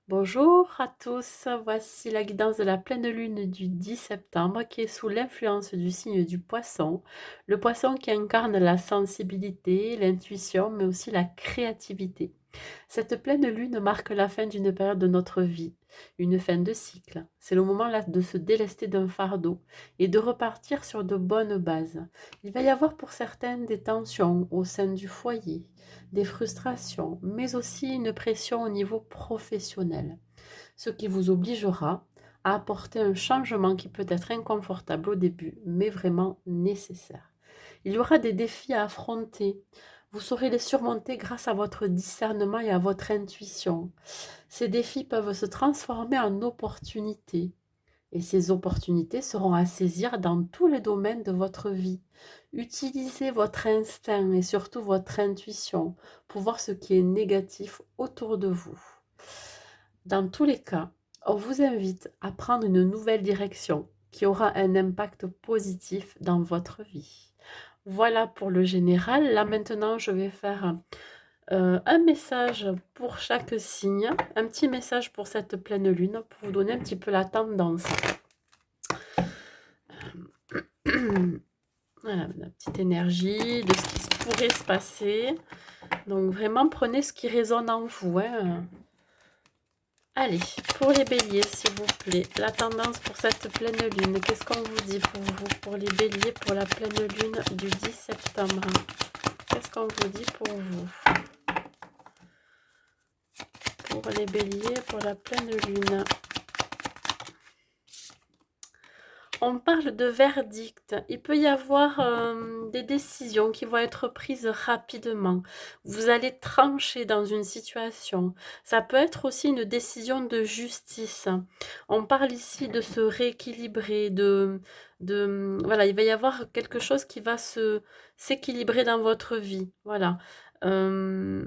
Bonjour à tous, voici la guidance de la pleine lune du 10 septembre qui est sous l'influence du signe du poisson. Le poisson qui incarne la sensibilité, l'intuition, mais aussi la créativité. Cette pleine lune marque la fin d'une période de notre vie, une fin de cycle. C'est le moment là de se délester d'un fardeau et de repartir sur de bonnes bases. Il va y avoir pour certains des tensions au sein du foyer, des frustrations, mais aussi une pression au niveau professionnel, ce qui vous obligera à apporter un changement qui peut être inconfortable au début, mais vraiment nécessaire. Il y aura des défis à affronter. Vous saurez les surmonter grâce à votre discernement et à votre intuition. Ces défis peuvent se transformer en opportunités. Et ces opportunités seront à saisir dans tous les domaines de votre vie. Utilisez votre instinct et surtout votre intuition pour voir ce qui est négatif autour de vous. Dans tous les cas, on vous invite à prendre une nouvelle direction qui aura un impact positif dans votre vie. Voilà pour le général. Là maintenant, je vais faire un message pour chaque signe, un petit message pour cette pleine lune pour vous donner un petit peu la tendance. Voilà, la petite énergie de ce qui pourrait se passer. Donc vraiment, prenez ce qui résonne en vous, hein. Allez, pour les béliers, s'il vous plaît, la tendance pour cette pleine lune, qu'est-ce qu'on vous dit pour vous, pour les béliers, pour la pleine lune du 10 septembre? Qu'est-ce qu'on vous dit pour vous? Pour les béliers, pour la pleine lune. On parle de verdict. Il peut y avoir des décisions qui vont être prises rapidement. Vous allez trancher dans une situation. Ça peut être aussi une décision de justice. On parle ici de se rééquilibrer, voilà, il va y avoir quelque chose qui va s'équilibrer dans votre vie. Voilà. Euh,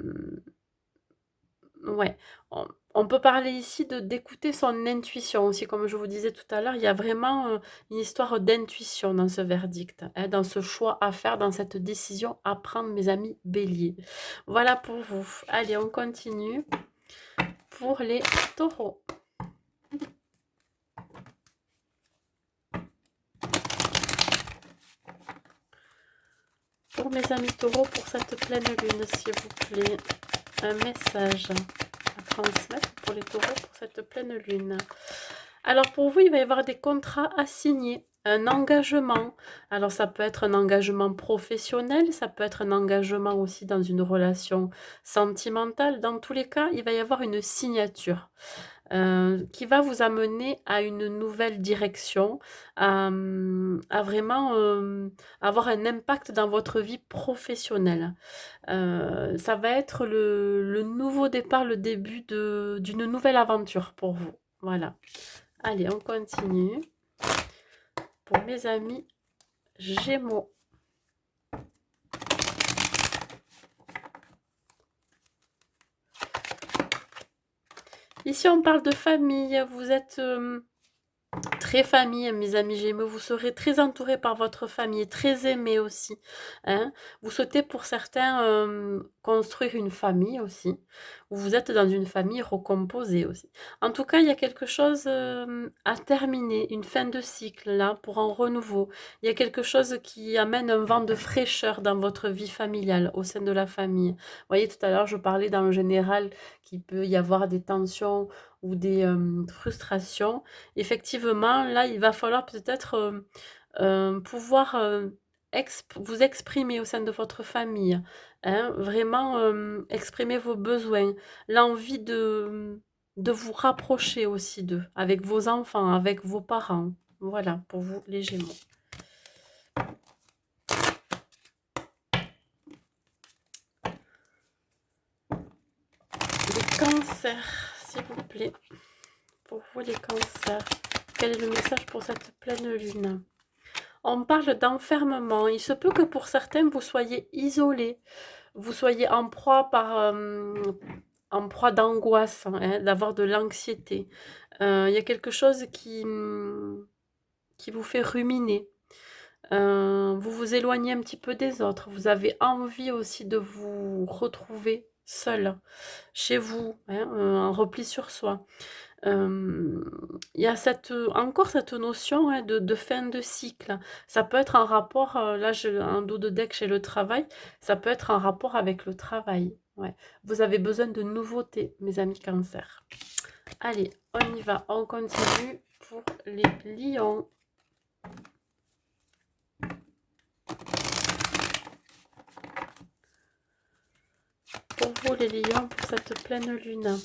Ouais, on peut parler ici de d'écouter son intuition aussi, comme je vous disais tout à l'heure, il y a vraiment, une histoire d'intuition dans ce verdict, hein, dans ce choix à faire, dans cette décision à prendre, mes amis béliers. Voilà pour vous. Allez, on continue pour les taureaux. Pour mes amis taureaux, pour cette pleine lune, s'il vous plaît, un message à transmettre pour les taureaux pour cette pleine lune. Alors pour vous, il va y avoir des contrats à signer, un engagement. Alors ça peut être un engagement professionnel, ça peut être un engagement aussi dans une relation sentimentale. Dans tous les cas, il va y avoir une signature qui va vous amener à une nouvelle direction, à vraiment avoir un impact dans votre vie professionnelle. Ça va être le nouveau départ, le début d'une nouvelle aventure pour vous. Voilà. Allez, on continue. Pour mes amis Gémeaux. Ici, on parle de famille. Vous êtes très famille, mes amis Gémeaux. Vous serez très entourés par votre famille, très aimés aussi, hein. Vous souhaitez pour certains construire une famille aussi, ou vous êtes dans une famille recomposée aussi. En tout cas, il y a quelque chose à terminer, une fin de cycle là, pour un renouveau. Il y a quelque chose qui amène un vent de fraîcheur dans votre vie familiale, au sein de la famille. Vous voyez, tout à l'heure, je parlais dans le général qu'il peut y avoir des tensions ou des frustrations. Effectivement, là, il va falloir peut-être pouvoir vous exprimer au sein de votre famille, hein, vraiment exprimer vos besoins, l'envie de vous rapprocher aussi d'eux, avec vos enfants, avec vos parents. Voilà, pour vous, les Gémeaux. Les cancers, s'il vous plaît. Pour vous, les cancers. Quel est le message pour cette pleine lune? On parle d'enfermement. Il se peut que pour certains, vous soyez isolés, vous soyez en proie d'angoisse, hein, d'avoir de l'anxiété. Il y a quelque chose qui vous fait ruminer. Vous vous éloignez un petit peu des autres. Vous avez envie aussi de vous retrouver seul, chez vous, hein, en repli sur soi. Il y a encore cette notion, hein, de fin de cycle. Ça peut être en rapport, là j'ai un dos de deck chez le travail, ça peut être en rapport avec le travail. Ouais. Vous avez besoin de nouveautés, mes amis Cancer. Allez, on y va, on continue pour les lions. Pour vous les lions, pour cette pleine lune,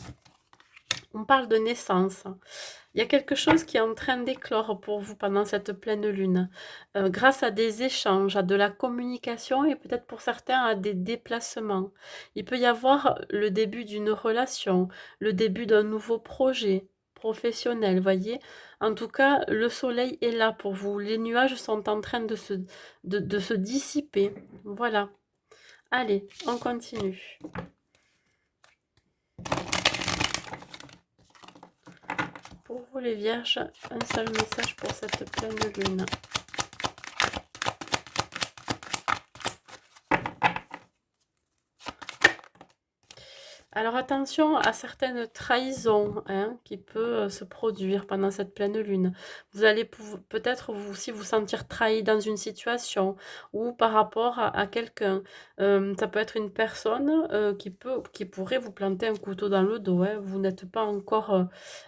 on parle de naissance. Il y a quelque chose qui est en train d'éclore pour vous pendant cette pleine lune, grâce à des échanges, à de la communication et peut-être pour certains à des déplacements. Il peut y avoir le début d'une relation, le début d'un nouveau projet professionnel, voyez. En tout cas, le soleil est là pour vous. Les nuages sont en train de se dissiper. Voilà. Allez, on continue. Pour vous les vierges, un seul message pour cette pleine lune. Alors attention à certaines trahisons, hein, qui peuvent se produire pendant cette pleine lune. Vous allez peut-être vous aussi vous sentir trahi dans une situation ou par rapport à quelqu'un. Ça peut être une personne qui pourrait vous planter un couteau dans le dos, hein. Vous n'êtes pas encore,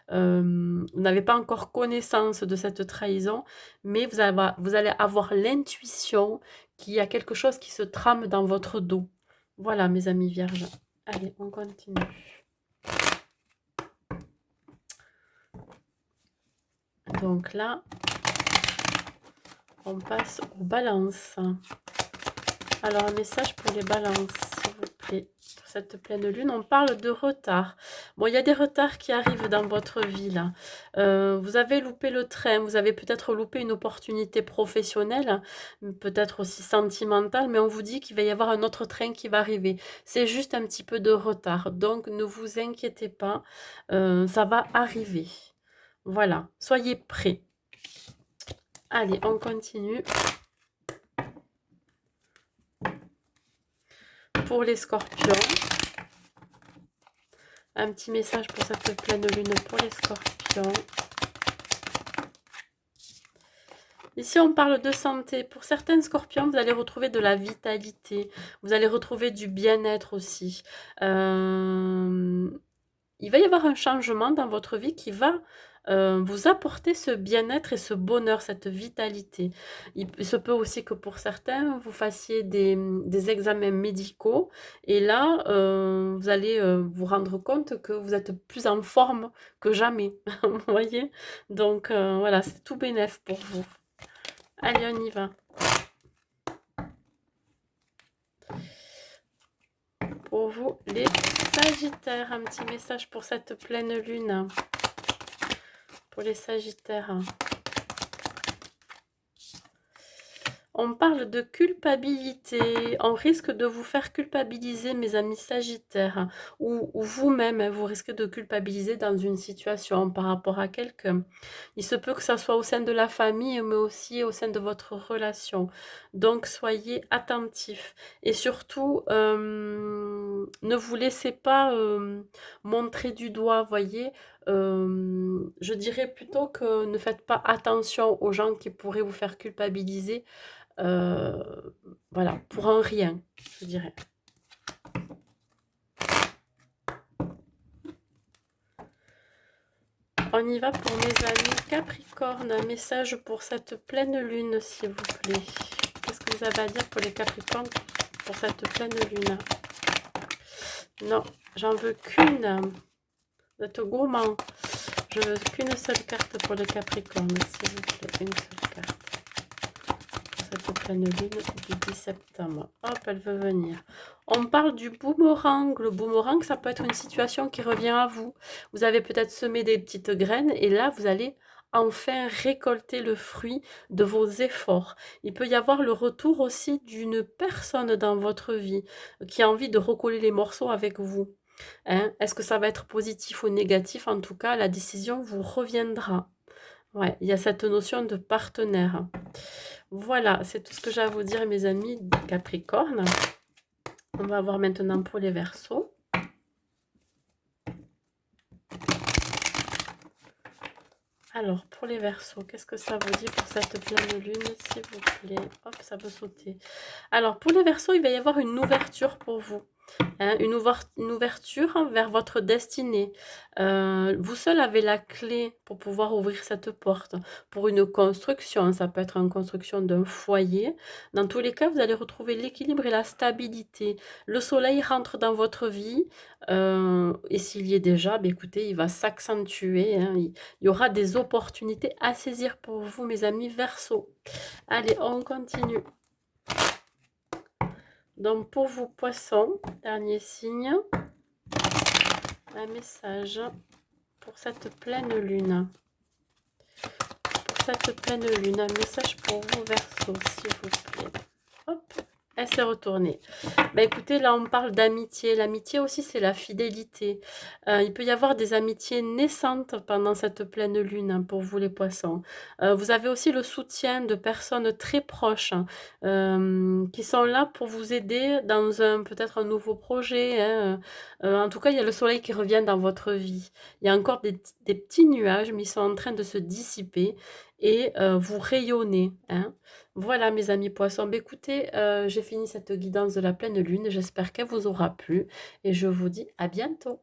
vous n'avez pas encore connaissance de cette trahison, mais vous allez avoir l'intuition qu'il y a quelque chose qui se trame dans votre dos. Voilà, mes amis vierges. Allez, on continue. Donc là, on passe aux balances. Alors, un message pour les balances, s'il vous plaît. Pour cette pleine lune, on parle de retard. Bon, il y a des retards qui arrivent dans votre vie, là. Vous avez loupé le train, vous avez peut-être loupé une opportunité professionnelle, peut-être aussi sentimentale, mais on vous dit qu'il va y avoir un autre train qui va arriver. C'est juste un petit peu de retard. Donc, ne vous inquiétez pas, ça va arriver. Voilà, soyez prêts. Allez, on continue. Pour les scorpions, un petit message pour cette pleine lune pour les scorpions. Ici, on parle de santé. Pour certains scorpions, vous allez retrouver de la vitalité. Vous allez retrouver du bien-être aussi. Il va y avoir un changement dans votre vie qui va vous apporter ce bien-être et ce bonheur, cette vitalité. Il se peut aussi que pour certains, vous fassiez des examens médicaux et là, vous allez vous rendre compte que vous êtes plus en forme que jamais. Vous voyez? Donc voilà, c'est tout bénef pour vous. Allez, on y va. Pour vous, les Sagittaires, un petit message pour cette pleine lune. Pour les Sagittaires. On parle de culpabilité. On risque de vous faire culpabiliser, mes amis Sagittaires. Ou vous-même, vous risquez de culpabiliser dans une situation par rapport à quelqu'un. Il se peut que ça soit au sein de la famille, mais aussi au sein de votre relation. Donc, soyez attentifs. Et surtout, ne vous laissez pas montrer du doigt, voyez. Je dirais plutôt que ne faites pas attention aux gens qui pourraient vous faire culpabiliser. Voilà, pour un rien, je dirais. On y va pour mes amis Capricorne. Un message pour cette pleine lune, s'il vous plaît. Qu'est-ce que vous avez à dire pour les Capricornes pour cette pleine lune? Non, j'en veux qu'une. Vous êtes gourmand. Je veux qu'une seule carte pour les Capricornes, s'il vous plaît. Une seule carte. Cette pleine lune du 10 septembre. Hop, elle veut venir. On parle du boomerang. Le boomerang, ça peut être une situation qui revient à vous. Vous avez peut-être semé des petites graines et là, vous allez enfin récolter le fruit de vos efforts. Il peut y avoir le retour aussi d'une personne dans votre vie qui a envie de recoller les morceaux avec vous. Hein? Est-ce que ça va être positif ou négatif? En tout cas, la décision vous reviendra. Ouais, il y a cette notion de partenaire. Voilà, c'est tout ce que j'ai à vous dire, mes amis Capricorne. On va voir maintenant pour les Verseaux. Alors, pour les Verseaux, qu'est-ce que ça vous dit pour cette pleine lune, s'il vous plaît? Hop, ça peut sauter. Alors, pour les Verseaux, il va y avoir une ouverture pour vous. Hein, une ouverture vers votre destinée. Vous seul avez la clé pour pouvoir ouvrir cette porte. Pour une construction, ça peut être une construction d'un foyer. Dans tous les cas, vous allez retrouver l'équilibre et la stabilité. Le soleil rentre dans votre vie, et s'il y est déjà, ben écoutez, il va s'accentuer, hein. Il y aura des opportunités à saisir pour vous, mes amis Verseau. Allez, on continue. Donc pour vous, poissons, dernier signe, un message pour cette pleine lune. Pour cette pleine lune, un message pour vous, Verseau, s'il vous plaît. Hop, elle s'est retournée. Bah écoutez, là on parle d'amitié. L'amitié aussi, c'est la fidélité. Il peut y avoir des amitiés naissantes pendant cette pleine lune, hein, pour vous les poissons. Vous avez aussi le soutien de personnes très proches, hein, qui sont là pour vous aider dans peut-être un nouveau projet, hein. En tout cas, il y a le soleil qui revient dans votre vie. Il y a encore des petits nuages, mais ils sont en train de se dissiper et vous rayonnez, hein. Voilà mes amis poissons. Bah, écoutez, j'ai fini cette guidance de la pleine lune. J'espère qu'elle vous aura plu et je vous dis à bientôt.